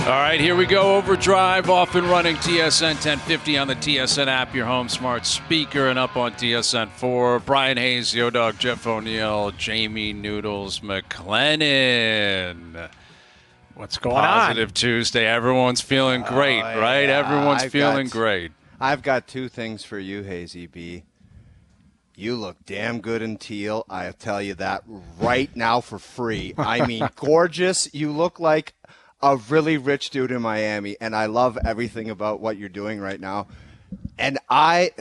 All right, here we go. OverDrive, off and running. TSN 1050 on the TSN app, your home smart speaker, and up on TSN 4. Bryan Hayes, Yo-Dog, Jeff O'Neill, Jamie Noodles McLennan. What's going on? Positive Tuesday. Everyone's feeling great, right? Yeah. Everyone's feeling great. I've got two things for you, Hazy B. You look damn good in teal. I'll tell you that right now for free. I mean, gorgeous. You look like a really rich dude in Miami, and I love everything about what you're doing right now. And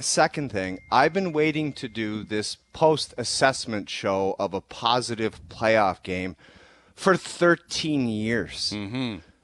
second thing, I've been waiting to do this post-assessment show of a positive playoff game for 13 years.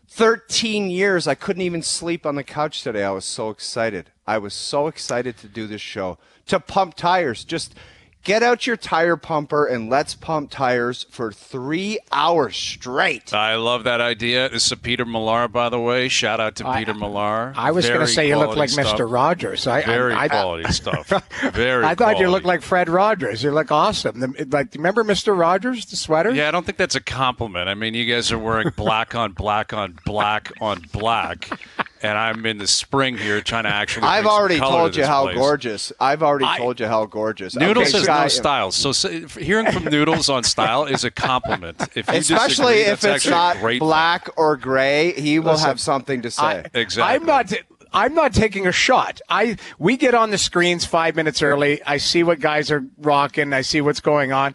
13 years. I couldn't even sleep on the couch today. I was so excited. I was so excited to do this show, to pump tires. Just get out your tire pumper and let's pump tires for 3 hours straight. I love that idea. This is Peter Millar, by the way. Shout out to Peter Millar. I was going to say you look like stuff. Mr. Rogers. Very quality stuff. Very I thought quality. you looked like Fred Rogers. You look awesome. Remember Mr. Rogers, the sweater? Yeah, I don't think that's a compliment. I mean, you guys are wearing black on black on black on black. And I'm in the spring here trying to actually. I've already told you how place. gorgeous. I've already told you how gorgeous. Noodles has okay, no style, so hearing from Noodles on style is a compliment. If you especially disagree, if that's it's not a great black or gray, he will have something to say. Exactly. I'm not taking a shot. We get on the screens 5 minutes early. I see what guys are rocking. I see what's going on.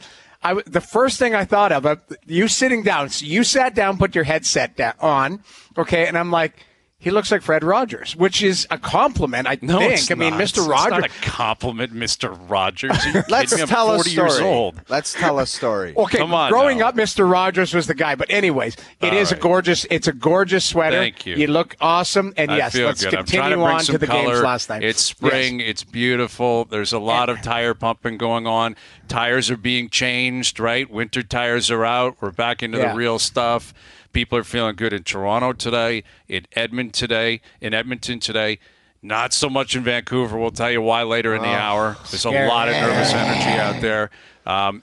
The first thing I thought of, you sitting down. So you sat down, put your headset on, okay, and I'm like, he looks like Fred Rogers, which is a compliment, I think. I mean, Mr. Rogers. It's not a compliment, Mr. Rogers. Let's tell a 40 story. years old. Let's tell a story. Okay, Come on growing now. up, Mr. Rogers was the guy. But anyways, it's a gorgeous sweater. Thank you. You look awesome. And I yes, feel let's good. I'm trying continue to bring on some to the color. games last night. It's spring. Yes. It's beautiful. There's a lot of tire pumping going on. Tires are being changed, right? Winter tires are out. We're back into the real stuff. People are feeling good in Toronto today, in Edmonton today. Not so much in Vancouver. We'll tell you why later in the hour. There's a lot of nervous energy out there.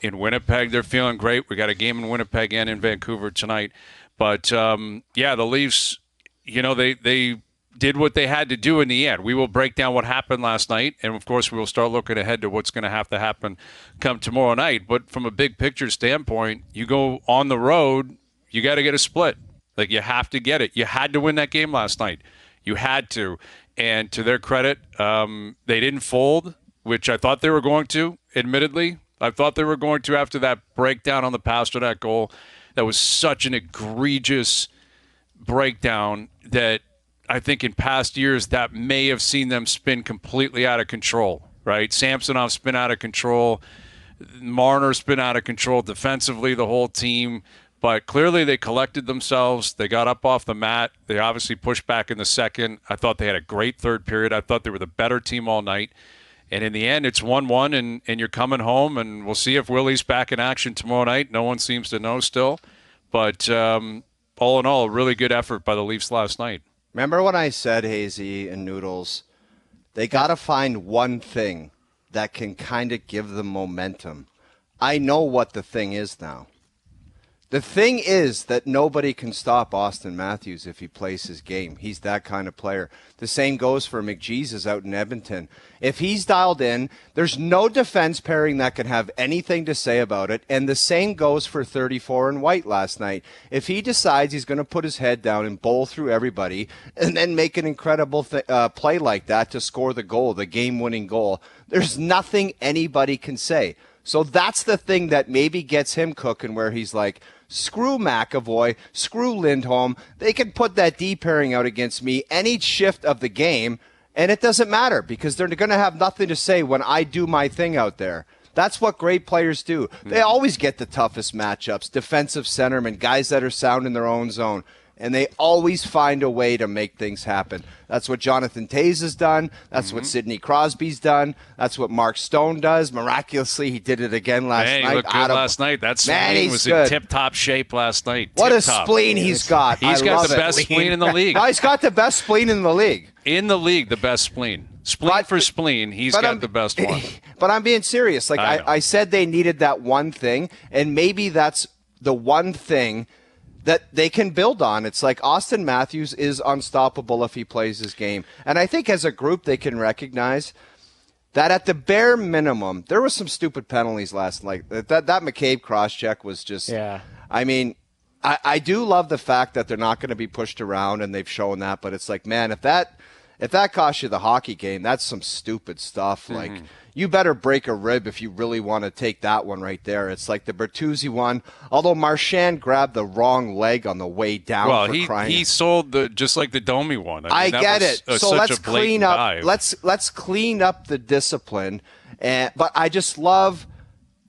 In Winnipeg, they're feeling great. We got a game in Winnipeg and in Vancouver tonight. But, the Leafs, they did what they had to do in the end. We will break down what happened last night, and, of course, we will start looking ahead to what's going to have to happen come tomorrow night. But from a big picture standpoint, you go on the road, you got to get a split. Like, you have to get it. You had to win that game last night. You had to. And to their credit, they didn't fold, which I thought they were going to, admittedly. I thought they were going to after that breakdown on the Pasternak goal. That was such an egregious breakdown that I think in past years that may have seen them spin completely out of control, right? Samsonov's been out of control. Marner's been out of control defensively, the whole team. But clearly they collected themselves. They got up off the mat. They obviously pushed back in the second. I thought they had a great third period. I thought they were the better team all night. And in the end, it's 1-1, and you're coming home, and we'll see if Willie's back in action tomorrow night. No one seems to know still. But all in all, a really good effort by the Leafs last night. Remember when I said, Hazy and Noodles, they got to find one thing that can kind of give them momentum. I know what the thing is now. The thing is that nobody can stop Auston Matthews if he plays his game. He's that kind of player. The same goes for McJesus out in Edmonton. If he's dialed in, there's no defense pairing that can have anything to say about it. And the same goes for 34 and White last night. If he decides he's going to put his head down and bowl through everybody and then make an incredible play like that to score the goal, the game-winning goal, there's nothing anybody can say. So that's the thing that maybe gets him cooking, where he's like, screw McAvoy, screw Lindholm. They can put that D pairing out against me any shift of the game, and it doesn't matter because they're going to have nothing to say when I do my thing out there. That's what great players do. They always get the toughest matchups, defensive centermen, guys that are sound in their own zone. And they always find a way to make things happen. That's what Jonathan Toews has done. That's what Sidney Crosby's done. That's what Mark Stone does. Miraculously, he did it again last night. He looked good last night. That spleen was good. in tip-top shape last night. What a spleen he's got. He's got the best spleen in the league. No, he's got the best spleen in the league. In the league, the best spleen. Spleen for spleen, he's got the best one. But I'm being serious. Like I said, they needed that one thing, and maybe that's the one thing that they can build on. It's like Auston Matthews is unstoppable if he plays his game. And I think as a group they can recognize that at the bare minimum, there was some stupid penalties last night. That McCabe cross-check was just, I mean, I do love the fact that they're not going to be pushed around, and they've shown that, but it's like, man, if that costs you the hockey game, that's some stupid stuff. Like, you better break a rib if you really want to take that one right there. It's like the Bertuzzi one, although Marchand grabbed the wrong leg on the way down. Well, he sold just like the Domi one. I get it. So let's clean up. Dive. Let's clean up the discipline. But I just love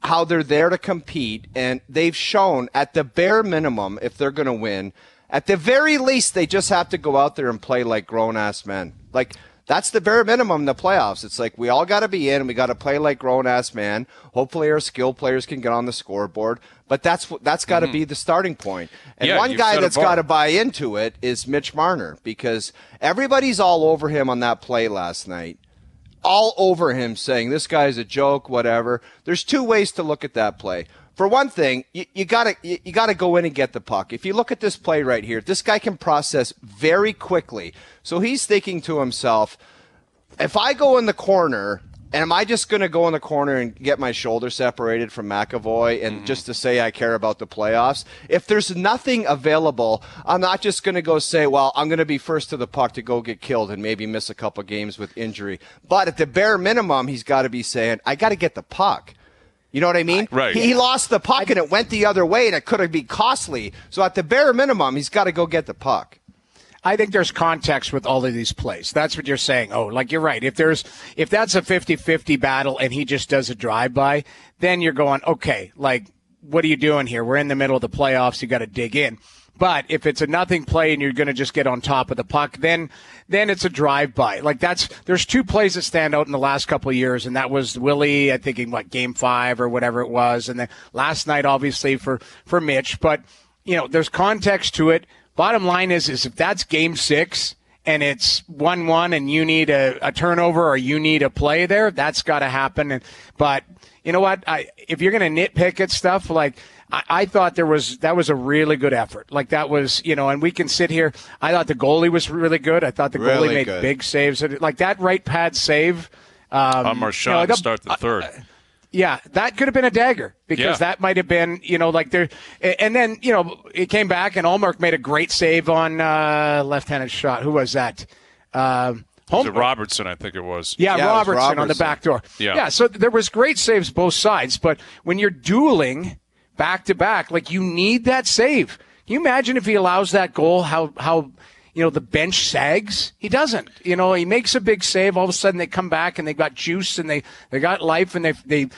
how they're there to compete, and they've shown at the bare minimum, if they're going to win, at the very least, they just have to go out there and play like grown-ass men. Like, that's the bare minimum in the playoffs. It's like we all got to be in. We got to play like grown-ass men. Hopefully our skill players can get on the scoreboard. But that's got to be the starting point. And one guy that's got to buy into it is Mitch Marner, because everybody's all over him on that play last night. All over him saying this guy's a joke, whatever. There's two ways to look at that play. For one thing, you gotta go in and get the puck. If you look at this play right here, this guy can process very quickly. So he's thinking to himself, if I go in the corner, am I just going to go in the corner and get my shoulder separated from McAvoy and just to say I care about the playoffs? If there's nothing available, I'm not just going to go say, well, I'm going to be first to the puck to go get killed and maybe miss a couple games with injury. But at the bare minimum, he's got to be saying, I got to get the puck. You know what I mean? Right. He lost the puck and it went the other way, and it could have been costly. So at the bare minimum, he's got to go get the puck. I think there's context with all of these plays. That's what you're saying. Oh, like you're right. If that's a 50-50 battle and he just does a drive-by, then you're going, okay, like, what are you doing here? We're in the middle of the playoffs. You got to dig in. But if it's a nothing play and you're going to just get on top of the puck, then it's a drive-by. Like there's two plays that stand out in the last couple of years, and that was Willie, I think in Game 5 or whatever it was, and then last night obviously for Mitch. But there's context to it. Bottom line is if that's Game 6 and it's 1-1 and you need a turnover or you need a play there, that's got to happen. But you know what? If you're going to nitpick at stuff, like I thought that was a really good effort. Like that was, and we can sit here. I thought the goalie was really good. I thought the goalie made big saves. Like that right pad save. On Marchand to start the third. Yeah, that could have been a dagger because that might have been, like there. And then, it came back and Ullmark made a great save on left-handed shot. Who was that? Was it Robertson, I think it was. Yeah, Robertson on the back door. Yeah, so there was great saves both sides. But when you're dueling back-to-back, like you need that save. Can you imagine if he allows that goal, how the bench sags? He doesn't. He makes a big save. All of a sudden they come back and they got juice and they got life and they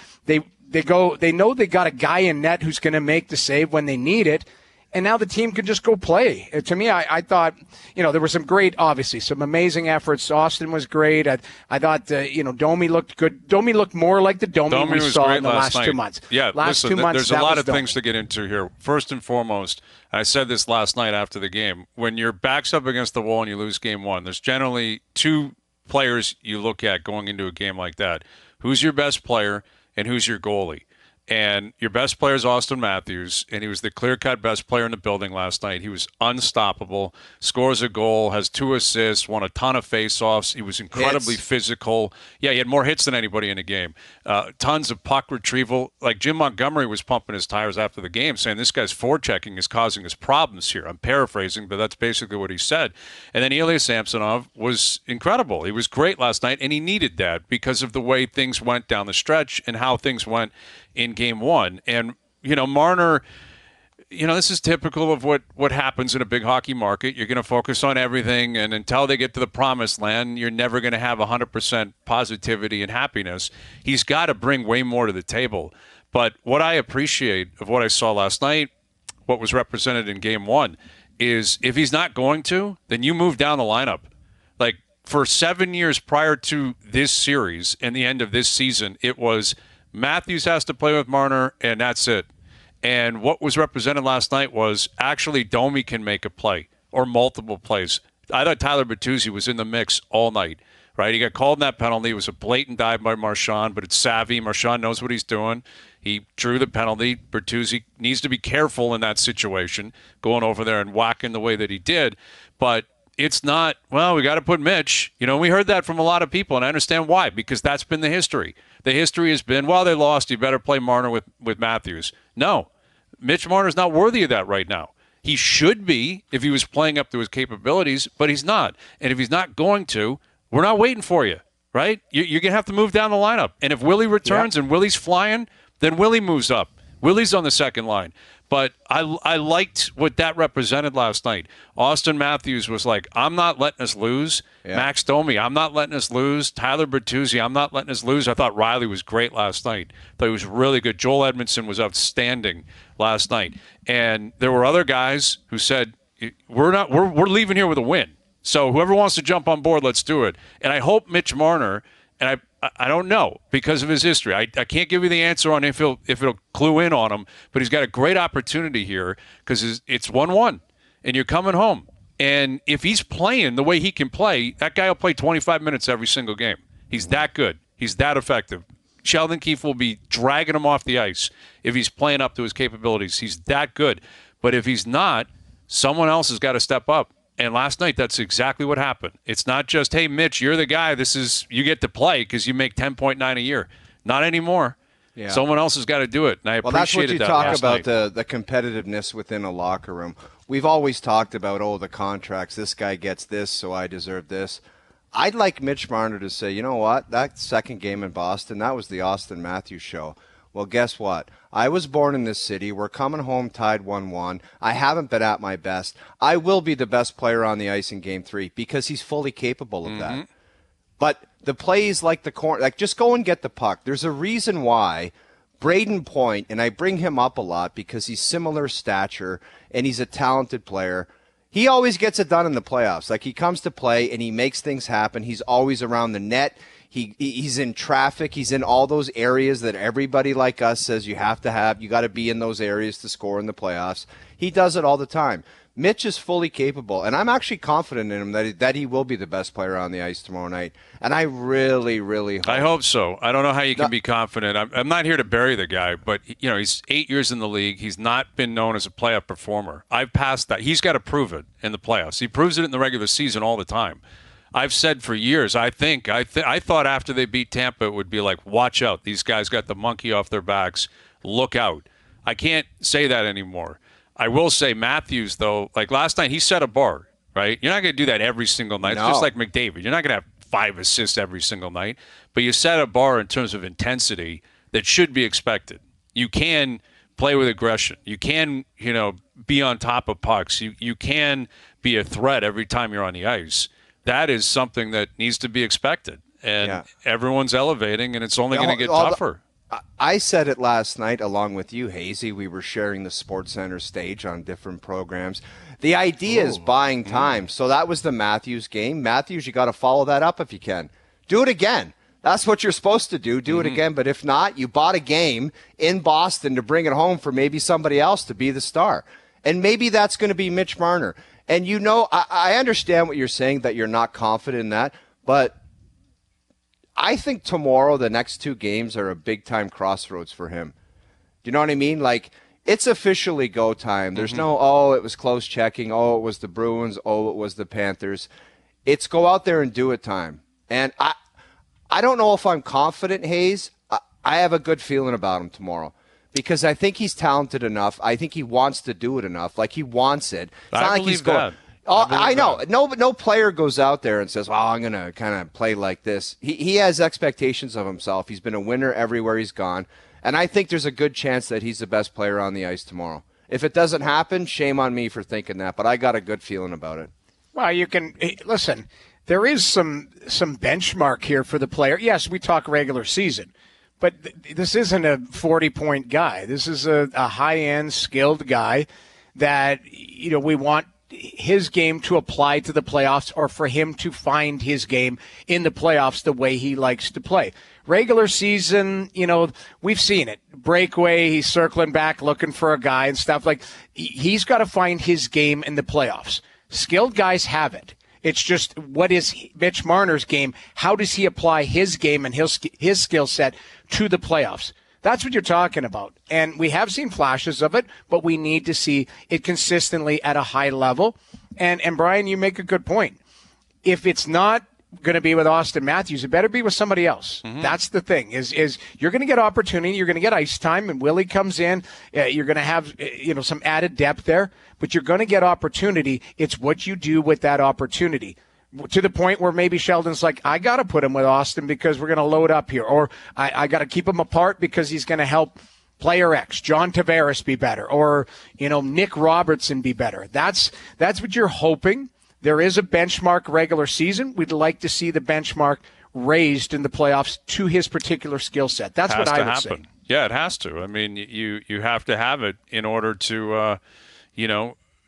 go. They know they got a guy in net who's going to make the save when they need it. And now the team can just go play. To me, I thought, there were some amazing efforts. Auston was great. I thought, Domi looked good. Domi looked more like the Domi we saw in the last 2 months. Yeah, listen, 2 months, there's a lot of things to get into here. First and foremost, I said this last night after the game, when your back's up against the wall and you lose Game 1, there's generally two players you look at going into a game like that. Who's your best player and who's your goalie? And your best player is Auston Matthews, and he was the clear-cut best player in the building last night. He was unstoppable, scores a goal, has 2 assists, won a ton of face-offs. He was incredibly physical. Yeah, he had more hits than anybody in the game. Tons of puck retrieval. Like Jim Montgomery was pumping his tires after the game, saying this guy's forechecking is causing us problems here. I'm paraphrasing, but that's basically what he said. And then Ilya Samsonov was incredible. He was great last night, and he needed that because of the way things went down the stretch and how things went in Game 1. And, Marner, this is typical of what happens in a big hockey market. You're going to focus on everything, and until they get to the promised land, you're never going to have 100% positivity and happiness. He's got to bring way more to the table. But what I appreciate of what I saw last night, what was represented in Game 1, is if he's not going to, then you move down the lineup. Like, for 7 years prior to this series and the end of this season, it was Matthews has to play with Marner, and that's it. And what was represented last night was actually Domi can make a play or multiple plays. I thought Tyler Bertuzzi was in the mix all night. right? He got called in that penalty. It was a blatant dive by Marchand, but it's savvy. Marchand knows what he's doing. He drew the penalty. Bertuzzi needs to be careful in that situation, going over there and whacking the way that he did. But it's not, well, we got to put Mitch. We heard that from a lot of people, and I understand why, because that's been the history. The history has been, well, they lost. You better play Marner with Matthews. No, Mitch Marner's not worthy of that right now. He should be if he was playing up to his capabilities, but he's not. And if he's not going to, we're not waiting for you, right? You're going to have to move down the lineup. And if Willie returns and Willie's flying, then Willie moves up. Willie's on the second line. But I liked what that represented last night. Auston Matthews was like, I'm not letting us lose. Yeah. Max Domi, I'm not letting us lose. Tyler Bertuzzi, I'm not letting us lose. I thought Riley was great last night. I thought he was really good. Joel Edmondson was outstanding last night. And there were other guys who said, we're leaving here with a win. So whoever wants to jump on board, let's do it. And I hope Mitch Marner, and I don't know because of his history. I can't give you the answer on if it'll clue in on him, but he's got a great opportunity here because it's 1-1, and you're coming home. And if he's playing the way he can play, that guy will play 25 minutes every single game. He's that good. He's that effective. Sheldon Keefe will be dragging him off the ice if he's playing up to his capabilities. He's that good. But if he's not, someone else has got to step up. And last night, that's exactly what happened. It's not just, hey, Mitch, you're the guy. You get to play because you make $10.9 a year. Not anymore. Yeah. Someone else has got to do it. And I appreciated that. Well, that's what you talk about, the competitiveness within a locker room. We've always talked about, the contracts. This guy gets this, so I deserve this. I'd like Mitch Marner to say, you know what? That second game in Boston, that was the Auston Matthews show. Well, guess what? I was born in this city. We're coming home tied 1-1. I haven't been at my best. I will be the best player on the ice in Game 3 because he's fully capable of that. But the plays like the corner, just go and get the puck. There's a reason why Braden Point, and I bring him up a lot because he's similar stature and he's a talented player. He always gets it done in the playoffs. He comes to play and he makes things happen. He's always around the net. He's in traffic. He's in all those areas that everybody like us says you have to have. You got to be in those areas to score in the playoffs. He does it all the time. Mitch is fully capable, and I'm actually confident in him that he will be the best player on the ice tomorrow night. And I really, really hope. I hope so. I don't know how you can be confident. I'm not here to bury the guy, but he's 8 years in the league. He's not been known as a playoff performer. I've passed that. He's got to prove it in the playoffs. He proves it in the regular season all the time. I've said for years, I thought after they beat Tampa it would be like, watch out. These guys got the monkey off their backs. Look out. I can't say that anymore. I will say Matthews, though, last night, he set a bar, right? You're not going to do that every single night. No. It's just like McDavid. You're not going to have 5 assists every single night. But you set a bar in terms of intensity that should be expected. You can play with aggression. You can, be on top of pucks. You can be a threat every time you're on the ice. That is something that needs to be expected. And everyone's elevating, and it's only going to get tougher. I said it last night along with you, Hazy. We were sharing the SportsCenter stage on different programs. The idea is buying time. So that was the Matthews game. Matthews, you got to follow that up if you can. Do it again. That's what you're supposed to do. Do it again. But if not, you bought a game in Boston to bring it home for maybe somebody else to be the star. And maybe that's going to be Mitch Marner. And I understand what you're saying, that you're not confident in that, but I think tomorrow the next 2 games are a big-time crossroads for him. Do you know what I mean? It's officially go time. There's no, it was close checking, it was the Bruins, it was the Panthers. It's go out there and do it time. And I don't know if I'm confident, Hayes. I have a good feeling about him tomorrow. Because I think he's talented enough. I think he wants to do it enough. He wants it. It's not like he's going. I know. No player goes out there and says, I'm going to kind of play like this. He has expectations of himself. He's been a winner everywhere he's gone. And I think there's a good chance that he's the best player on the ice tomorrow. If it doesn't happen, shame on me for thinking that. But I got a good feeling about it. Well, you can listen. There is some benchmark here for the player. Yes, we talk regular season. But this isn't a 40-point guy. This is a high-end, skilled guy that, we want his game to apply to the playoffs or for him to find his game in the playoffs the way he likes to play. Regular season, we've seen it. Breakaway, he's circling back looking for a guy and stuff. He's got to find his game in the playoffs. Skilled guys have it. It's just, what is Mitch Marner's game? How does he apply his game and his skill set to the playoffs? That's what you're talking about. And we have seen flashes of it, but we need to see it consistently at a high level. And Brian, you make a good point. If it's not going to be with Auston Matthews, it better be with somebody else. Mm-hmm. That's the thing, is you're going to get opportunity, you're going to get ice time, and Willie comes in, you're going to have some added depth there, but you're going to get opportunity. It's what you do with that opportunity, to the point where maybe Sheldon's like, I got to put him with Auston because we're going to load up here, or I got to keep him apart because he's going to help player X, John Tavares, be better, or Nick Robertson be better. That's what you're hoping. There is a benchmark regular season. We'd like to see the benchmark raised in the playoffs to his particular skill set. That's what I would say. Yeah, it has to. I mean, you have to have it in order to,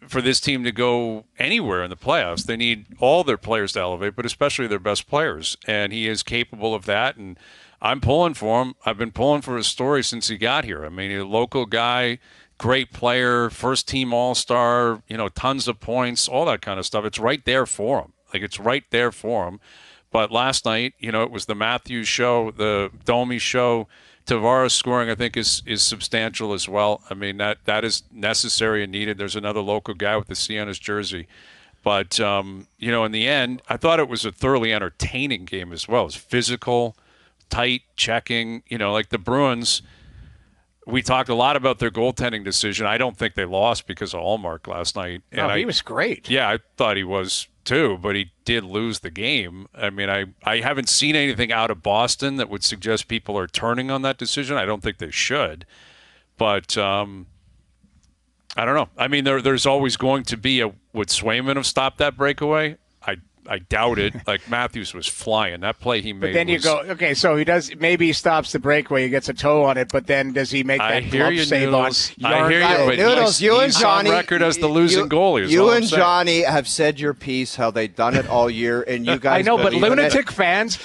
for this team to go anywhere in the playoffs. They need all their players to elevate, but especially their best players. And he is capable of that. And I'm pulling for him. I've been pulling for his story since he got here. I mean, a local guy, great player, first team All-Star, tons of points, all that kind of stuff. It's right there for him. It's right there for him. But last night, it was the Matthews show, the Domi show. Tavares scoring, I think, is substantial as well. I mean, that is necessary and needed. There's another local guy with the C on his jersey. But, in the end, I thought it was a thoroughly entertaining game as well. It was physical, tight, checking. Like the Bruins, we talked a lot about their goaltending decision. I don't think they lost because of Ullmark last night. And he was great. Yeah, I thought he was too, but he did lose the game. I mean, I haven't seen anything out of Boston that would suggest people are turning on that decision. I don't think they should. But I don't know. I mean, there's always going to be would Swayman have stopped that breakaway? I doubt it. Like, Matthews was flying. That play he made. But then you go, okay, so maybe he stops the breakaway, he gets a toe on it, but then does he make that glove save on? I hear you, but Noodles, you and Johnny, on record as the losing goalie. You and Johnny have said your piece, how they've done it all year, and you guys. I know, but lunatic fans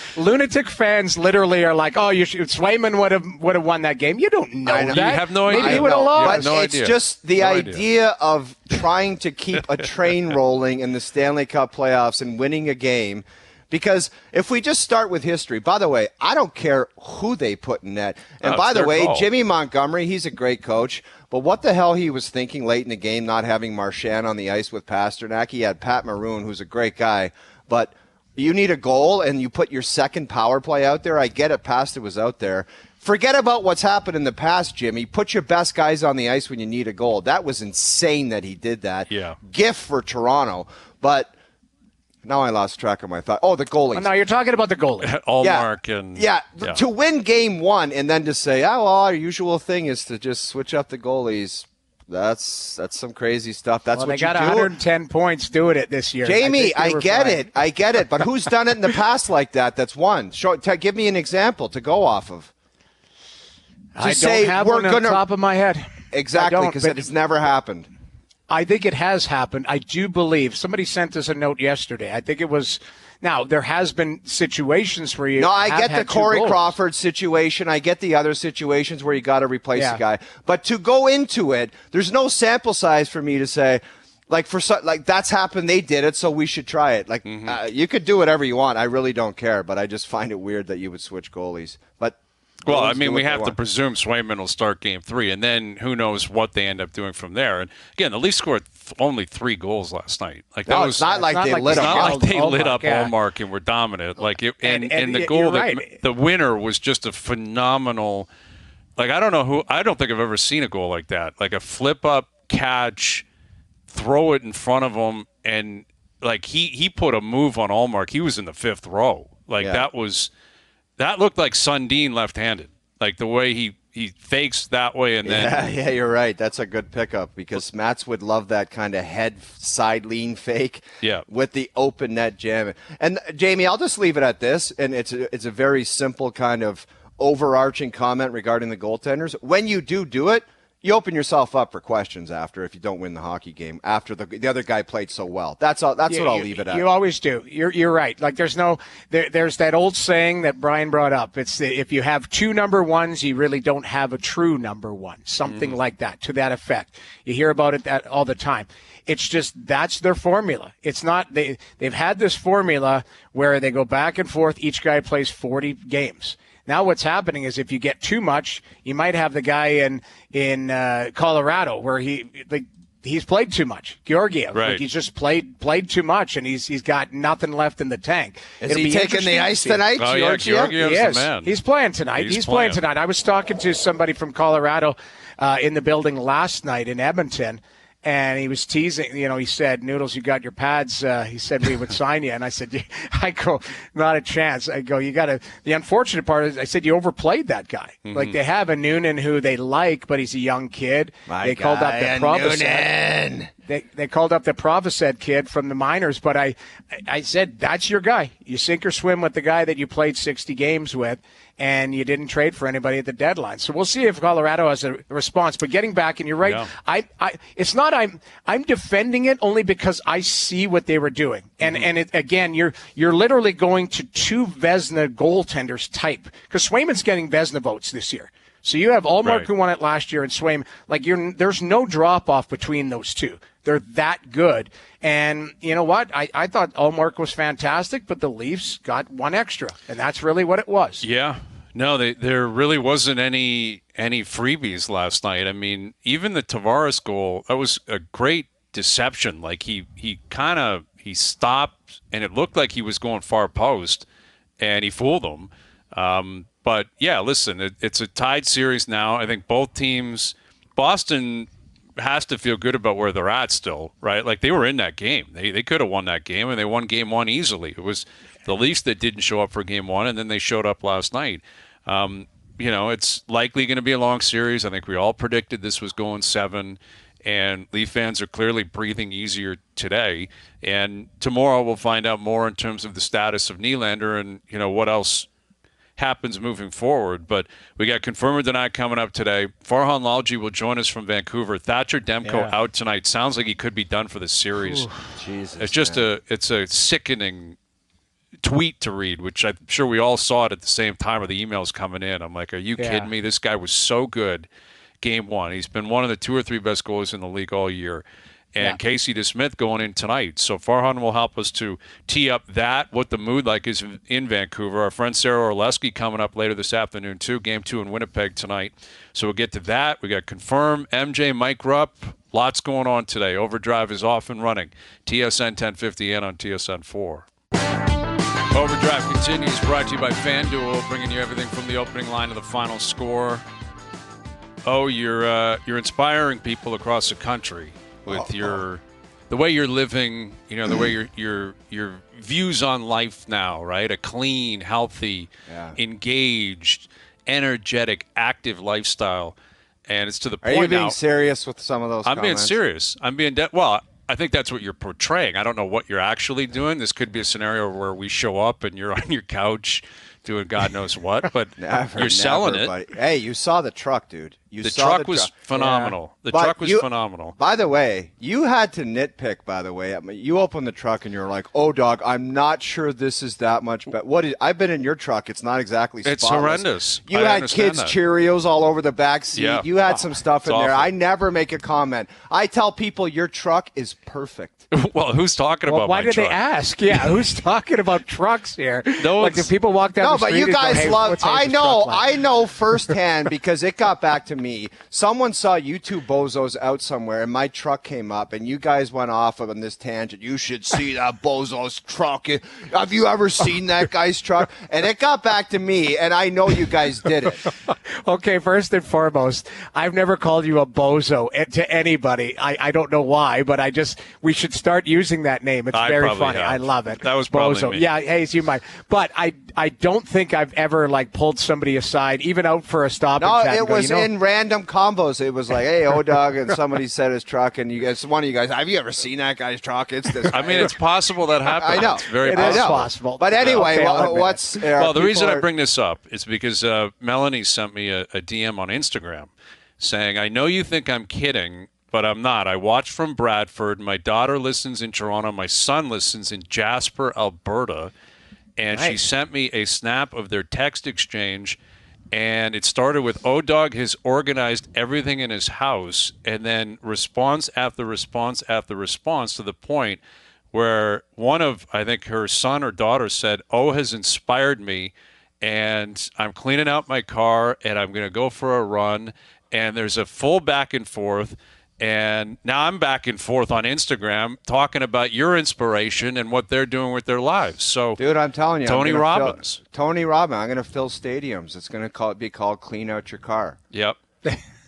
literally are like, oh, Swayman would have won that game. You don't know that. You have no idea. Maybe he would have lost. But it's just the idea of trying to keep a train rolling in the Stanley Cup playoffs and winning a game. Because if we just start with history, by the way, I don't care who they put in net. And by the way, Jimmy Montgomery, he's a great coach. But what the hell he was thinking late in the game, not having Marchand on the ice with Pasternak. He had Pat Maroon, who's a great guy. But you need a goal, and you put your second power play out there. I get it, Pastor was out there. Forget about what's happened in the past, Jimmy. Put your best guys on the ice when you need a goal. That was insane that he did that. Yeah. Gift for Toronto. But now I lost track of my thought. Oh, the goalies. Well, now you're talking about the goalie. Ullmark and yeah. To win game one and then to say, our usual thing is to just switch up the goalies. That's some crazy stuff. That's what you do. They got 110 points doing it this year. Jamie, I get it. But who's done it in the past like that? That's won. Give me an example to go off of. I don't have one on the top of my head. Exactly, because it has never happened. I think it has happened. I do believe. Somebody sent us a note yesterday. I think it was. Now, there has been situations where you. No, I get the Corey Crawford situation. I get the other situations where you got to replace a guy. But to go into it, there's no sample size for me to say, that's happened. They did it, so we should try it. You could do whatever you want. I really don't care. But I just find it weird that you would switch goalies. But. Well, I mean, we have to presume Swayman will start Game 3, and then who knows what they end up doing from there. And again, the Leafs scored only 3 goals last night. It's not like they lit up Ullmark and were dominant. And the goal, the winner was just a phenomenal. I don't think I've ever seen a goal like that. Like a flip up catch, throw it in front of him, and he put a move on Ullmark. He was in the 5th row. That looked like Sundin left-handed, like the way he fakes that way and then. Yeah, you're right. That's a good pickup because Mats would love that kind of head side lean fake. Yeah. With the open net jam. And Jamie, I'll just leave it at this, and it's a very simple kind of overarching comment regarding the goaltenders. When you do it, you open yourself up for questions after if you don't win the hockey game after the other guy played so well. That's all. That's what I'll leave it at. You always do. You're right. Like there's that old saying that Brian brought up. It's if you have two number ones, you really don't have a true number one. Something like that, to that effect. You hear about it all the time. It's just that's their formula. It's not they've had this formula where they go back and forth. Each guy plays 40 games. Now what's happening is if you get too much, you might have the guy in Colorado where he's played too much. Georgiev, right. Like he's just played too much, and he's got nothing left in the tank. Is he taking the ice tonight? Oh yeah, Georgiev's the man. He's playing tonight. He's playing tonight. I was talking to somebody from Colorado in the building last night in Edmonton. And he was teasing, he said, Noodles, you got your pads. He said, we would sign you. And I said, I go, not a chance. I go, you got to, the unfortunate part is, I said, you overplayed that guy. Mm-hmm. Like they have a Noonan who they like, but he's a young kid. They called up the Provised. They called up the Provised kid from the minors, but I said, that's your guy. You sink or swim with the guy that you played 60 games with, and you didn't trade for anybody at the deadline. So we'll see if Colorado has a response. But getting back, and you're right, yeah. It's not I'm defending it only because I see what they were doing. And again, you're literally going to two Vezina goaltenders type, because Swayman's getting Vezina votes this year. So you have Allmark who won it last year and Swayman. Like there's no drop off between those two. They're that good. And you know what? I thought Allmark was fantastic, but the Leafs got one extra, and that's really what it was. Yeah. No, there really wasn't any freebies last night. I mean, even the Tavares goal, that was a great deception. Like he stopped, and it looked like he was going far post, and he fooled them. But yeah, listen, it's a tied series now. I think both teams, Boston has to feel good about where they're at still, right? Like they were in that game. They could have won that game, and they won game one easily. It was the Leafs that didn't show up for game one, and then they showed up last night. It's likely going to be a long series. I think we all predicted this was going 7, and Leaf fans are clearly breathing easier today. And tomorrow we'll find out more in terms of the status of Nylander and, what else happens moving forward. But we got confirmed or denied coming up today. Farhan Lalji will join us from Vancouver. Thatcher Demko out tonight. Sounds like he could be done for the series. Jesus, it's just it's a sickening tweet to read, which I'm sure we all saw it at the same time with the emails coming in. I'm like, are you kidding me? This guy was so good game one. He's been one of the 2 or 3 best goalies in the league all year. And Casey DeSmith going in tonight. So Farhan will help us to tee up what the mood like is in Vancouver. Our friend Sarah Orlesky coming up later this afternoon too. Game 2 in Winnipeg tonight. So we'll get to that. We got Confirm, MJ, Mike Rupp. Lots going on today. OverDrive is off and running. TSN 1050 and on TSN 4. OverDrive continues, brought to you by FanDuel, bringing you everything from the opening line to the final score. Oh, you're inspiring people across the country with the way you're living, the way your views on life now, right? A clean, healthy, engaged, energetic, active lifestyle, and it's to the point now. Are you being serious with some of those comments? I'm being serious. I'm being well. I think that's what you're portraying. I don't know what you're actually doing. This could be a scenario where we show up and you're on your couch doing God knows what, but you're selling it. Buddy. Hey, you saw the truck, dude. The truck was phenomenal. The truck was phenomenal. By the way, you had to nitpick, by the way. I mean, you opened the truck and you're like, oh, dog, I'm not sure this is that much better. I've been in your truck. It's not exactly spotless. It's horrendous. You had kids' Cheerios all over the back seat. Yeah. You had some stuff in there. I never make a comment. I tell people your truck is perfect. Well, who's talking about why my did truck? They ask? Yeah, who's talking about trucks here? No, like the people walk down the street. No, but you guys love. I know firsthand because it got back to me. Someone saw you two bozos out somewhere, and my truck came up, and you guys went off on this tangent. You should see that bozo's truck. Have you ever seen that guy's truck? And it got back to me, and I know you guys did it. Okay, first and foremost, I've never called you a bozo to anybody. I don't know why, but we should start using that name. It's very funny. Have. I love it. That was probably bozo. Me. Yeah, Hayes, you might. But I don't think I've ever pulled somebody aside, even out for a stop and chat. No, it was in random combos. It was like, hey, O-Dog, and somebody said his truck, and one of you guys, have you ever seen that guy's truck? It's this guy. I mean, it's possible that happened. I know. It's very possible. But anyway, the reason I bring this up is because Melanie sent me a DM on Instagram saying, I know you think I'm kidding, but I'm not. I watch from Bradford. My daughter listens in Toronto. My son listens in Jasper, Alberta. And she sent me a snap of their text exchange. And it started with, O-Dog has organized everything in his house. And then response after response after response to the point where one of, I think, her son or daughter said, O has inspired me. And I'm cleaning out my car. And I'm going to go for a run. And there's a full back and forth. And now I'm back and forth on Instagram talking about your inspiration and what they're doing with their lives. So, dude, I'm telling you, Tony Robbins. Tony Robbins. I'm going to fill stadiums. It's going to be called Clean Out Your Car. Yep.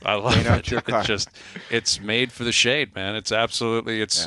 I love Clean it. out your car. It's made for the shade, man. It's absolutely, it's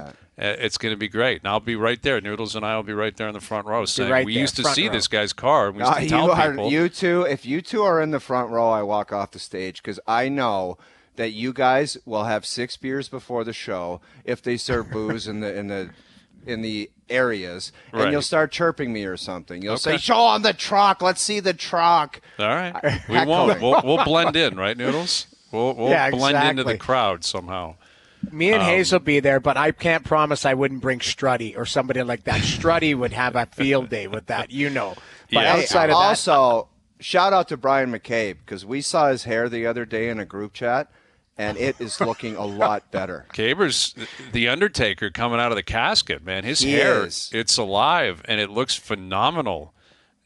going to be great. And I'll be right there. Noodles and I will be right there in the front row saying, we used to see this guy's car. We used to tell people. You two, if you two are in the front row, I walk off the stage because I know that you guys will have 6 beers before the show if they serve booze in the areas, and you'll start chirping me or something. You'll say, "Show on the truck. Let's see the truck." All right, we won't. We'll blend in, right, Noodles? We'll blend into the crowd somehow. Me and Hayes will be there, but I can't promise I wouldn't bring Strutty or somebody like that. Strutty would have a field day with that, But outside of that, also shout out to Brian McCabe because we saw his hair the other day in a group chat. And it is looking a lot better. Caber's the Undertaker coming out of the casket, man. His hair, it's alive, and it looks phenomenal.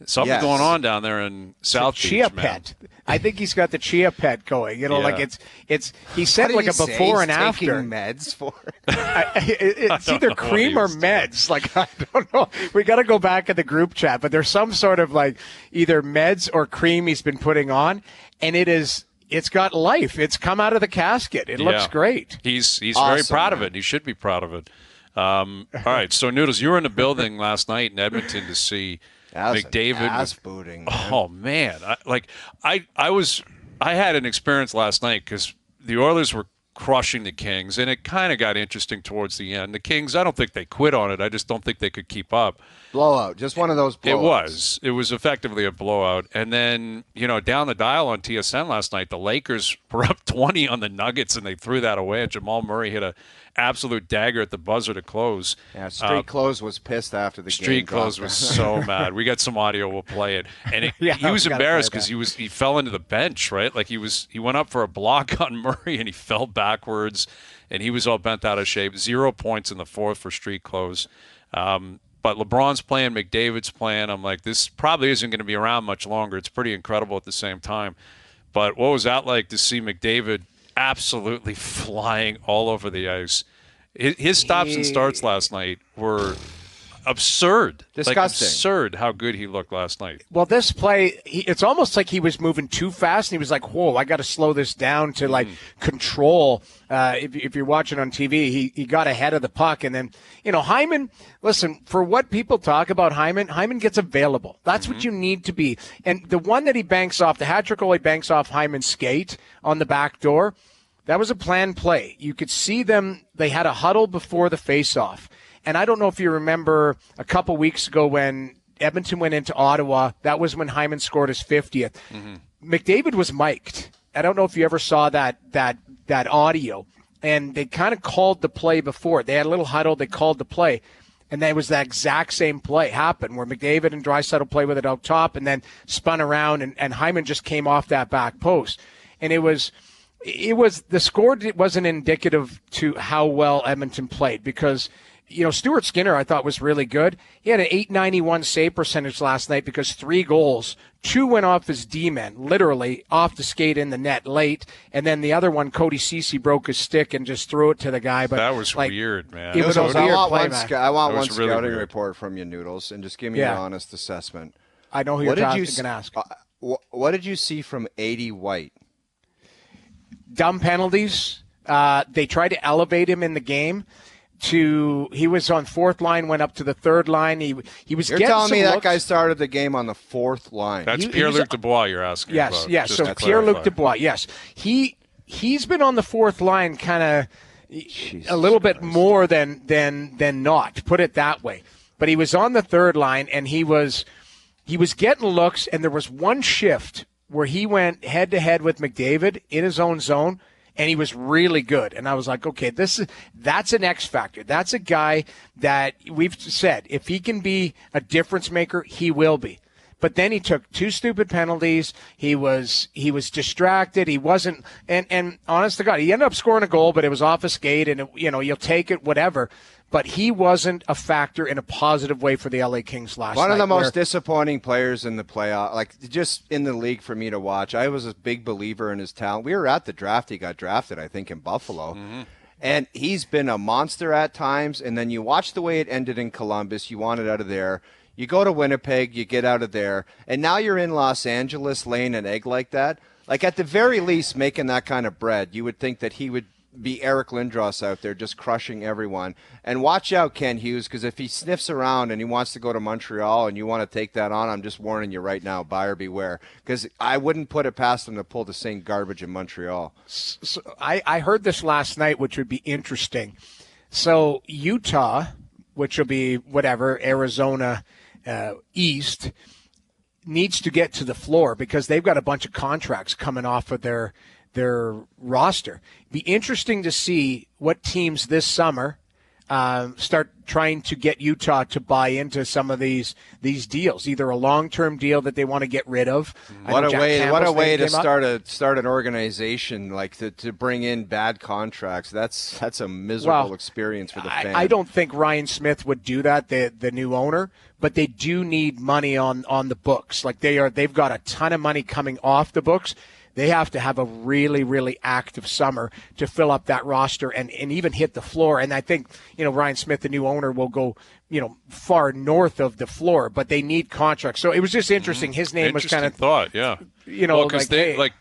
Something's going on down there in South Beach, Chia man. pet. I think he's got the Chia pet going. Like it's. He said like a before and after. Taking meds for it? It's either cream or meds. Like I don't know. We got to go back in the group chat, but there's some sort of like either meds or cream he's been putting on, and it is. It's got life. It's come out of the casket. It looks great. He's awesome, very proud of it. He should be proud of it. All right, so Noodles, you were in the building last night in Edmonton to see McDavid. Ass booting. Oh man, I had an experience last night because the Oilers were crushing the Kings, and it kind of got interesting towards the end. The Kings, I don't think they quit on it. I just don't think they could keep up. Blowout, just one of those blowouts. It was effectively a blowout. And then, down the dial on TSN last night, the Lakers were up 20 on the Nuggets, and they threw that away. And Jamal Murray hit an absolute dagger at the buzzer to close. Yeah, Street Clothes was pissed after the game. Street Clothes was so mad. We got some audio. We'll play it. And he was embarrassed because he fell into the bench, right? Like he went up for a block on Murray, and he fell backwards, and he was all bent out of shape. 0 points in the fourth for Street Clothes. But LeBron's playing, McDavid's playing. I'm like, this probably isn't going to be around much longer. It's pretty incredible at the same time. But what was that like to see McDavid absolutely flying all over the ice? His stops and starts last night were absurd. Disgusting. Like absurd how good he looked last night. Well, this play, it's almost like he was moving too fast, and he was like, whoa, I got to slow this down to, control. If you're watching on TV, he got ahead of the puck. And then, Hyman, listen, for what people talk about Hyman gets available. That's what you need to be. And the one that he banks off, the hat trick goal, he banks off Hyman's skate on the back door, that was a planned play. You could see them, they had a huddle before the face-off. And I don't know if you remember a couple weeks ago when Edmonton went into Ottawa, that was when Hyman scored his 50th. McDavid was mic'd. I don't know if you ever saw that audio. And they kind of called the play before. They had a little huddle. They called the play. And that was that exact same play happened where McDavid and Draisaitl play with it out top and then spun around and Hyman just came off that back post. And it was the score wasn't indicative to how well Edmonton played because – Stuart Skinner, I thought, was really good. He had an .891 save percentage last night because 3 goals. 2 went off his D-men, literally off the skate in the net late. And then the other one, Cody Ceci broke his stick and just threw it to the guy. But that was weird, man. It was a weird play, man. I want one scouting report from you, Noodles, and just give me your honest assessment. I know who you're going to ask. What did you see from 80 White? Dumb penalties. They tried to elevate him in the game. He was on 4th line, went up to the 3rd line. He was. You're getting telling some me looks. that guy started the game on the 4th line. That's Pierre-Luc Dubois you're asking about. Yes. So Pierre-Luc Dubois, yes. He's been on the 4th line kind of a little bit more than not, put it that way. But he was on the 3rd line, and he was getting looks, and there was one shift where he went head-to-head with McDavid in his own zone, and he was really good. And I was like, okay, that's an X factor. That's a guy that we've said if he can be a difference maker, he will be. But then he took 2 stupid penalties. He was distracted. He wasn't, and honest to God, he ended up scoring a goal, but it was off a skate, and you'll take it, whatever. But he wasn't a factor in a positive way for the LA Kings last night. One of the most disappointing players in the playoff, like just in the league for me to watch. I was a big believer in his talent. We were at the draft. He got drafted, I think, in Buffalo. Mm-hmm. And he's been a monster at times. And then you watch the way it ended in Columbus. You want it out of there. You go to Winnipeg, you get out of there. And now you're in Los Angeles laying an egg like that. Like at the very least, making that kind of bread, you would think that he would be Eric Lindros out there just crushing everyone. And watch out, Ken Hughes, because if he sniffs around and he wants to go to Montreal and you want to take that on, I'm just warning you right now, buyer beware. Because I wouldn't put it past him to pull the same garbage in Montreal. So I heard this last night, which would be interesting. So Utah, which will be whatever, Arizona East, needs to get to the floor because they've got a bunch of contracts coming off of their roster. Be interesting to see what teams this summer start trying to get Utah to buy into some of these deals. Either a long-term deal that they want to get rid of. What a way to start an organization, like to bring in bad contracts. That's a miserable experience for the fan. I don't think Ryan Smith would do that, the new owner, but they do need money on the books. Like they've got a ton of money coming off the books. They have to have a really, really active summer to fill up that roster and even hit the floor. And I think, Ryan Smith, the new owner, will go, far north of the floor, but they need contracts. So it was just interesting. His name was kind of thought, yeah. Because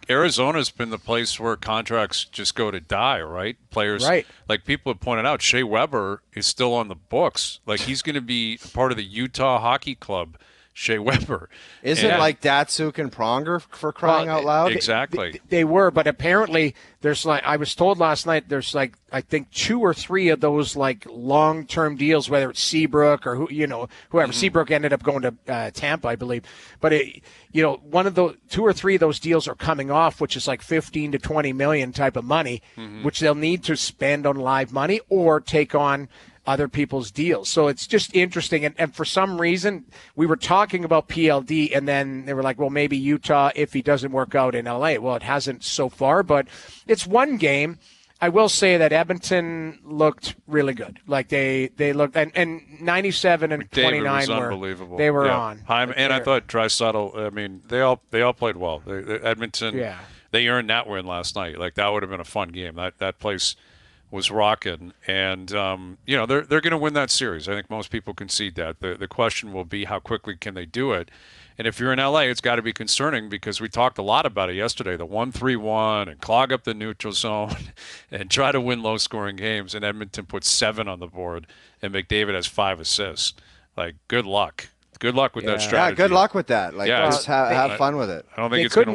Arizona's been the place where contracts just go to die, right? Players, right. Like people have pointed out, Shea Weber is still on the books. Like he's going to be part of the Utah Hockey Club. Shea Weber. Isn't like Datsuk and Pronger for crying out loud? Exactly. They were, but apparently there's I was told last night there's I think 2 or 3 of those long-term deals, whether it's Seabrook or whoever. Mm-hmm. Seabrook ended up going to Tampa, I believe. But one of those 2 or 3 of those deals are coming off, which is like 15 to 20 million type of money, mm-hmm. which they'll need to spend on live money or take on other people's deals. So it's just interesting. And for some reason, we were talking about PLD, and then they were like, well, maybe Utah if he doesn't work out in LA. Well, it hasn't so far, but it's one game. I will say that Edmonton looked really good. Like they looked, and 97 and McDavid 29 was were unbelievable. They were on. And I thought Draisaitl, I mean, they all played well. Edmonton, they earned that win last night. Like that would have been a fun game. That place was rocking, and they're going to win that series. I think most people concede that. The question will be how quickly can they do it. And if you're in LA, it's got to be concerning because we talked a lot about it yesterday, the 1-3-1 and clog up the neutral zone and try to win low-scoring games. And Edmonton put 7 on the board, and McDavid has 5 assists. Like, good luck. Good luck with that strategy. Yeah, good luck with that. Just have fun with it. I don't think it's going to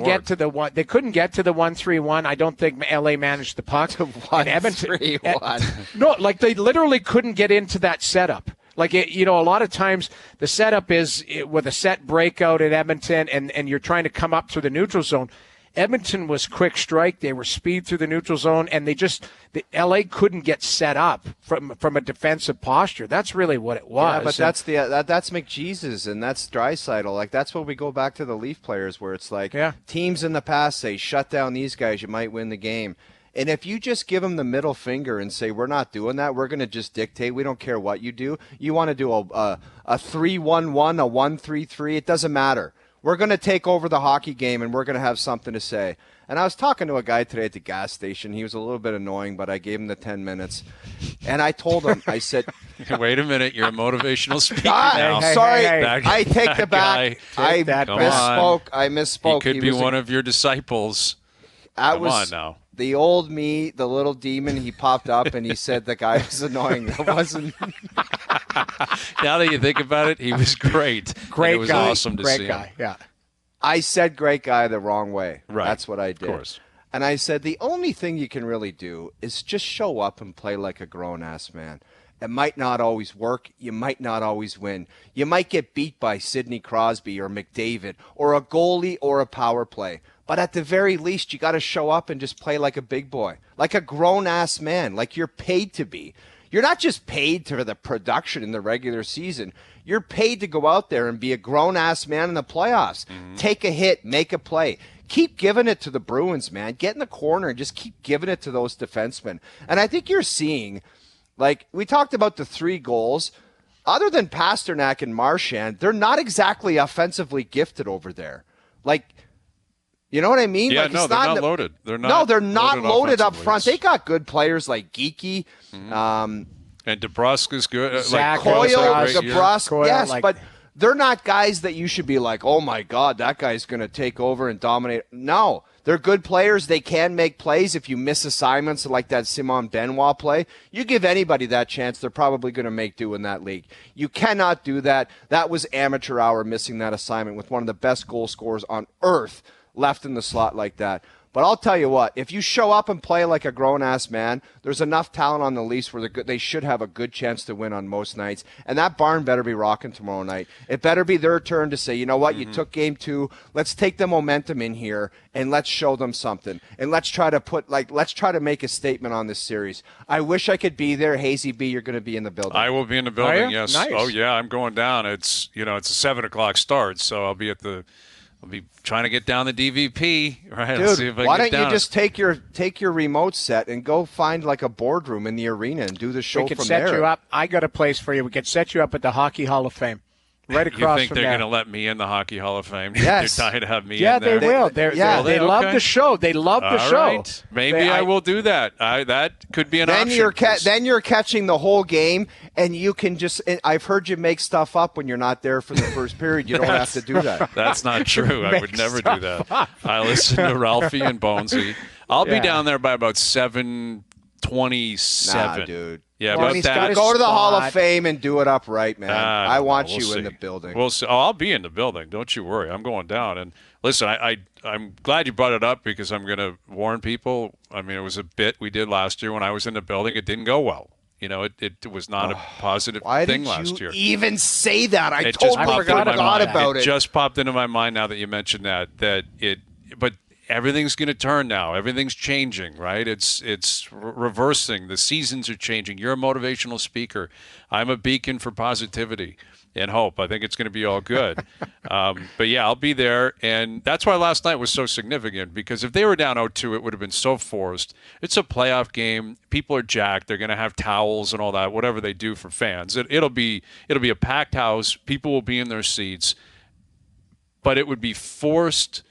work. They couldn't get to the 1-3-1. I don't think LA managed the puck. 1-3-1. No, they literally couldn't get into that setup. A lot of times the setup is with a set breakout at Edmonton, and you're trying to come up through the neutral zone. Edmonton was quick strike. They were speed through the neutral zone, and the LA couldn't get set up from a defensive posture. That's really what it was. Yeah, but that's McJesus and that's Draisaitl. That's what we go back to the Leaf players where it's teams in the past say, shut down these guys, you might win the game. And if you just give them the middle finger and say, we're not doing that, we're going to just dictate, we don't care what you do. You want to do a 3-1-1, a 1-3-3, it doesn't matter. We're going to take over the hockey game, and we're going to have something to say. And I was talking to a guy today at the gas station. He was a little bit annoying, but I gave him the 10 minutes. And I told him, I said... Wait a minute, you're a motivational speaker now. Sorry, I take the back. I misspoke. He could be one of your disciples. Come on now. The old me, the little demon, he popped up and he said the guy was annoying. That wasn't... Now that you think about it, he was great. Great it was guy. Awesome to great see guy. him. Yeah. I said great guy the wrong way. Right. That's what I did. Of course. And I said the only thing you can really do is just show up and play like a grown-ass man. It might not always work. You might not always win. You might get beat by Sidney Crosby or McDavid or a goalie or a power play. But at the very least, you got to show up and just play like a big boy, like a grown-ass man, like you're paid to be. You're not just paid for the production in the regular season. You're paid to go out there and be a grown-ass man in the playoffs. Take a hit, make a play. Keep giving it to the Bruins, man. Get in the corner and just keep giving it to those defensemen. And I think you're seeing, like, we talked about the 3 goals. Other than Pasternak and Marchand, they're not exactly offensively gifted over there. Like, you know what I mean? Yeah, like, no, they're not loaded. They're not loaded up front. They got good players like Geekie. And DeBrusk is good. Zach Coyle, DeBrusk, DeBrusk, yes, but they're not guys that you should be like, oh, my God, that guy's going to take over and dominate. No, they're good players. They can make plays. If you miss assignments like that Simon Benoit play, you give anybody that chance, they're probably going to make do in that league. You cannot do that. That was amateur hour missing that assignment with one of the best goal scorers on earth left in the slot like that. But I'll tell you what, if you show up and play like a grown-ass man, there's enough talent on the Leafs where they should have a good chance to win on most nights. And that barn better be rocking tomorrow night. It better be their turn to say, you know what, you took game 2. Let's take the momentum in here and let's show them something. And let's try to make a statement on this series. I wish I could be there. Hazy B, you're going to be in the building. I will be in the building, yes. Nice. Oh, yeah, I'm going down. It's a 7:00 start, so I'll be trying to get down the DVP, right? Dude, see if I why can don't you just take your remote set and go find like a boardroom in the arena and do the show we can from set there? you up. I got a place for you. We can set you up at the Hockey Hall of Fame, right across from there. You think they're going to let me in the Hockey Hall of Fame? Yes. They're dying to have me Yeah, in there. they will. They love okay. the show. They love the All show. right. Maybe I will do that. That could be an option. Then you're catching the whole game, and you can just. I've heard you make stuff up when you're not there for the first period. You don't have to do that. That's not true. I would never do that. I listen to Ralphie and Bonesy. I'll be down there by about 7:27. Nah, dude. Yeah, Well, about he's that. got his Go to the Hall spot. of Fame and do it up right, man. I want we'll you see. in the building. We'll see. Oh, I'll be in the building. Don't you worry. I'm going down. And listen, I'm glad you brought it up because I'm going to warn people. I mean, it was a bit we did last year when I was in the building. It didn't go well. You know, it was not a positive thing last year. Why did you even say that? I It totally just popped into my forgot mind. about it. It just popped into my mind now that you mentioned that. But everything's going to turn now. Everything's changing, right? It's reversing. The seasons are changing. You're a motivational speaker. I'm a beacon for positivity and hope. I think it's going to be all good. But yeah, I'll be there. And that's why last night was so significant, because if they were down 0-2, it would have been so forced. It's a playoff game. People are jacked. They're going to have towels and all that, whatever they do for fans. It'll be a packed house. People will be in their seats. But it would be forced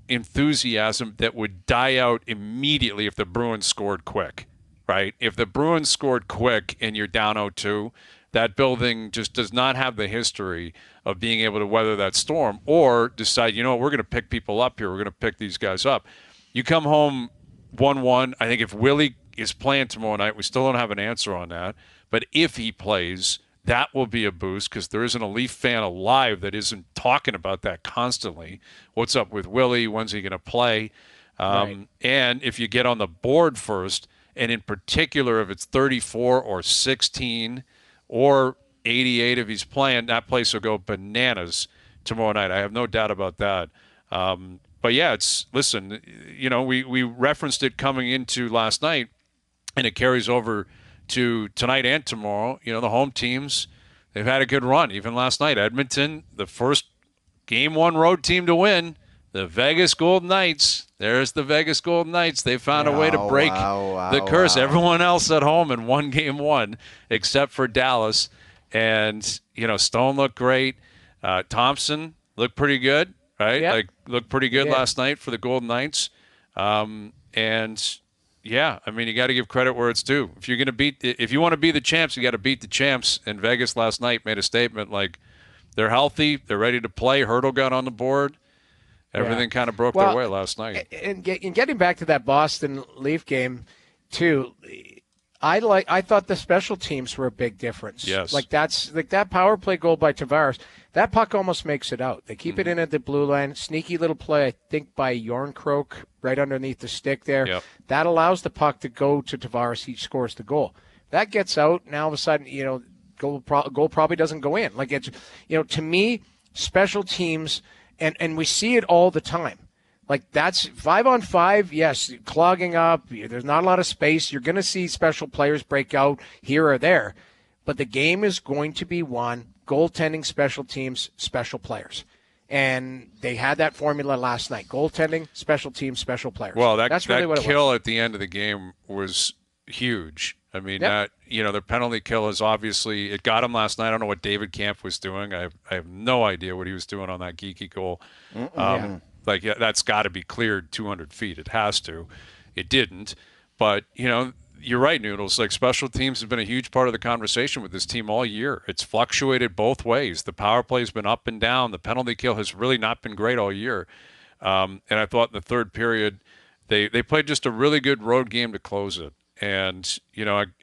enthusiasm that would die out immediately if the Bruins scored quick, right? If the Bruins scored quick and you're down 0-2, that building just does not have the history of being able to weather that storm or decide, you know what, we're going to pick people up here. We're going to pick these guys up. You come home 1-1. I think if Willie is playing tomorrow night, we still don't have an answer on that. But if he plays, that will be a boost because there isn't a Leaf fan alive that isn't talking about that constantly. What's up with Willie? When's he going to play? Right. And if you get on the board first, and in particular if it's 34 or 16 or 88 if he's playing, that place will go bananas tomorrow night. I have no doubt about that. But yeah, listen, you know, we referenced it coming into last night, and it carries over to tonight and tomorrow. You know, the home teams, they've had a good run. Even last night, Edmonton, the first Game 1 road team to win, the Vegas Golden Knights. There's the Vegas Golden Knights. They found a way to break the curse. Everyone else at home in won Game 1 except for Dallas. And, you know, Stone looked great. Thompson looked pretty good, right? Yep. Like, looked pretty good last night for the Golden Knights. And yeah, I mean, you got to give credit where it's due. If you want to be the champs, you got to beat the champs. And Vegas last night made a statement like they're healthy, they're ready to play. Hurdle got on the board. Everything kind of broke their way last night. And getting back to that Boston Leaf game, too, I thought the special teams were a big difference. Yes. Like that power play goal by Tavares, that puck almost makes it out. They keep it in at the blue line. Sneaky little play, I think, by Jornkrook right underneath the stick there. Yep. That allows the puck to go to Tavares. He scores the goal. That gets out. Now all of a sudden, you know, goal probably doesn't go in. Like, it's, you know, to me, special teams, and we see it all the time. Like, that's 5-on-5, yes, clogging up. There's not a lot of space. You're going to see special players break out here or there. But the game is going to be won goaltending, special teams, special players. And they had that formula last night. Goaltending, special teams, special players. Well, that's really what it kill was. at the end of the game was huge. I mean, Yep. their penalty kill is obviously – it got him last night. I don't know what David Camp was doing. I have no idea what he was doing on that geeky goal. That's got to be cleared 200 feet. It has to. It didn't. But, you're right, Noodles. Like, special teams have been a huge part of the conversation with this team all year. It's fluctuated both ways. The power play has been up and down. The penalty kill has really not been great all year. And I thought in the third period, they played just a really good road game to close it. And,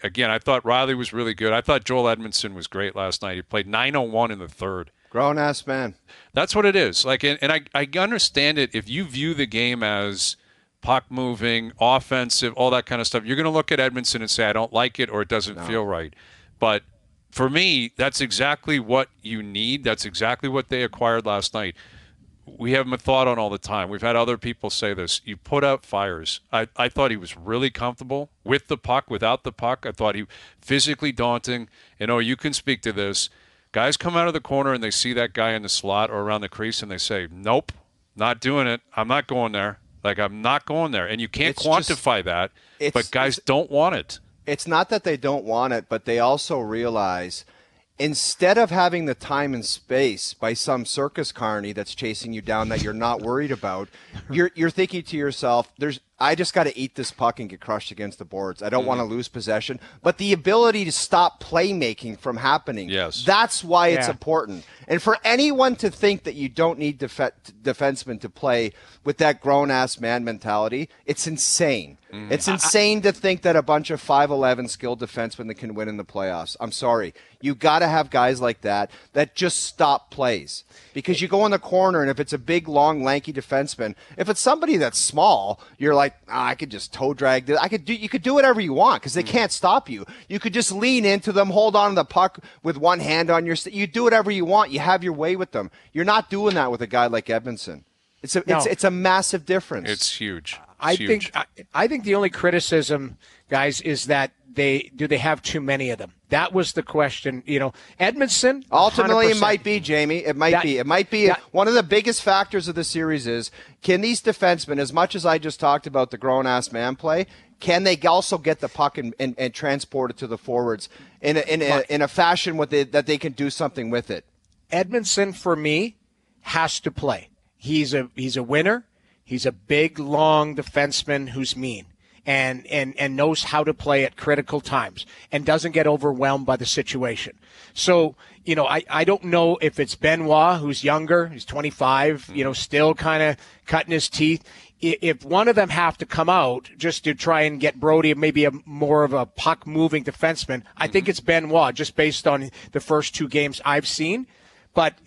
again, I thought Riley was really good. I thought Joel Edmondson was great last night. He played 9:01 in the third. Grown-ass man. That's what it is. Like, and I understand it. If you view the game as puck moving, offensive, all that kind of stuff, you're going to look at Edmondson and say, I don't like it or it doesn't feel right. But for me, that's exactly what you need. That's exactly what they acquired last night. We have Mathod all the time. We've had other people say this. You put out fires. I thought he was really comfortable with the puck, without the puck. I thought he physically daunting. You can speak to this. Guys come out of the corner and they see that guy in the slot or around the crease and they say, nope, not doing it. I'm not going there. Like, I'm not going there. And you can't quantify that, but guys don't want it. It's not that they don't want it, but they also realize instead of having the time and space by some circus carny that's chasing you down that you're not worried about, you're thinking to yourself, I just got to eat this puck and get crushed against the boards. I don't want to lose possession. But the ability to stop playmaking from happening, that's why it's important. And for anyone to think that you don't need defensemen to play with that grown-ass man mentality, it's insane. It's insane to think that a bunch of 5'11" skilled defensemen that can win in the playoffs. I'm sorry. You got to have guys like that just stop plays. Because you go in the corner, and if it's a big, long, lanky defenseman, if it's somebody that's small, you're like, I could just toe drag this. You could do whatever you want because they can't stop you. You could just lean into them, hold on to the puck with one hand on your you do whatever you want. You have your way with them. You're not doing that with a guy like Edmondson. It's a massive difference. It's huge. I think the only criticism, guys, is that they have too many of them. That was the question. Edmondson. Ultimately, 100%. it might be, Jamie. It might be. One of the biggest factors of the series is, can these defensemen, as much as I just talked about the grown-ass man play, can they also get the puck and transport it to the forwards in a fashion that they can do something with it? Edmondson, for me, has to play. He's a winner. He's a big, long defenseman who's mean and knows how to play at critical times and doesn't get overwhelmed by the situation. So, I don't know if it's Benoit, who's younger, he's 25, still kind of cutting his teeth. If one of them have to come out just to try and get Brody maybe more of a puck-moving defenseman, I think it's Benoit, just based on the first two games I've seen. But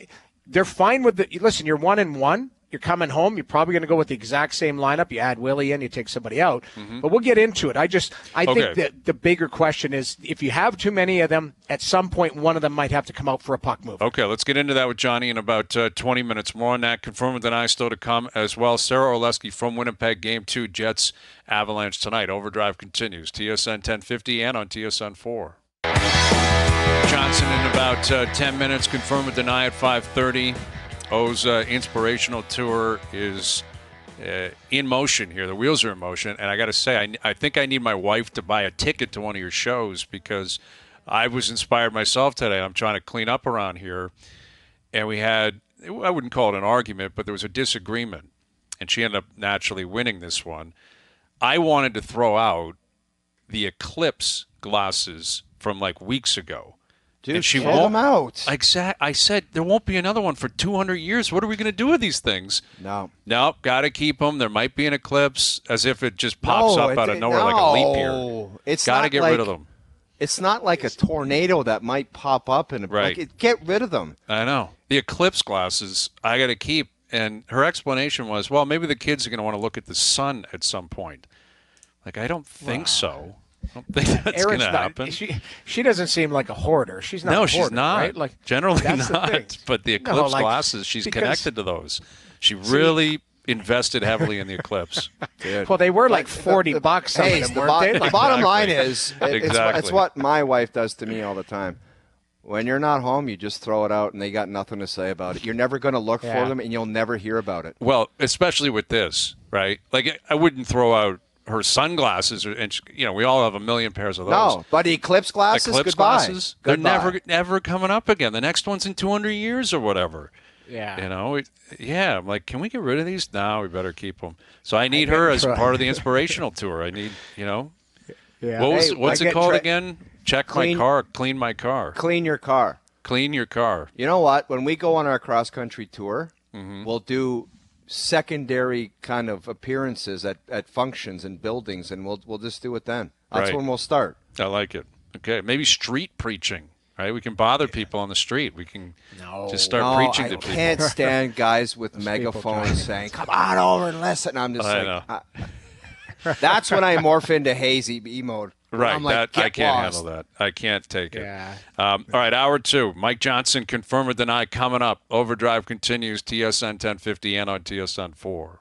they're fine with listen, you're 1-1. You're coming home. You're probably going to go with the exact same lineup. You add Willie in, you take somebody out. But we'll get into it. I think that the bigger question is, if you have too many of them, at some point one of them might have to come out for a puck move. Okay, let's get into that with Johnny in about 20 minutes. More on that. Confirm and deny still to come as well. Sarah Orlesky from Winnipeg, Game 2, Jets Avalanche tonight. Overdrive continues. TSN 1050 and on TSN 4. Johnson in about 10 minutes. Confirm and deny at 5:30. O's inspirational tour is in motion here. The wheels are in motion. And I got to say, I think I need my wife to buy a ticket to one of your shows because I was inspired myself today. I'm trying to clean up around here. And we had, I wouldn't call it an argument, but there was a disagreement. And she ended up naturally winning this one. I wanted to throw out the Eclipse glasses from like weeks ago. Dude, and she throw won't them out. I said there won't be another one for 200 years. What are we going to do with these things? No, got to keep them. There might be an eclipse, as if it just pops up out of nowhere like a leap year. It's got to get rid of them. It's not like a tornado that might pop up and get rid of them. I know. The Eclipse glasses I got to keep. And her explanation was, well, maybe the kids are going to want to look at the sun at some point. Like, I don't think so. I don't think that's going to happen. She doesn't seem like a hoarder. She's not. No, she's not. Right? Like, generally not. But the Eclipse glasses, she's connected to those. She really invested heavily in the Eclipse. Dude. Well, they were like $40. Some Hey, of them, the, weren't they? the bottom line is, Exactly. it's what my wife does to me all the time. When you're not home, you just throw it out, and they got nothing to say about it. You're never going to look for them, and you'll never hear about it. Well, especially with this, right? Like, I wouldn't throw out her sunglasses, and we all have a million pairs of those. No, but Eclipse glasses, Eclipse goodbye. glasses, they're never coming up again. The next one's in 200 years or whatever. Yeah. I'm like, can we get rid of these? No, we better keep them. So I need her as part of the inspirational tour. I need, Yeah. What's it called again? My car, clean my car. Clean your car. Clean your car. You know what? When we go on our cross-country tour, we'll do secondary kind of appearances at functions and buildings, and we'll just do it then. That's when we'll start. I like it. Okay, maybe street preaching. Right, we can bother people on the street. We can just start preaching to people. I can't stand guys with megaphones saying, "Come on over and listen." I'm just that's when I morph into hazy B mode. Right, I'm like, I can't lost. handle that. I can't take it. Yeah. All right, hour 2. Mike Johnson, confirm or deny, coming up. Overdrive continues, TSN 1050 and on TSN 4.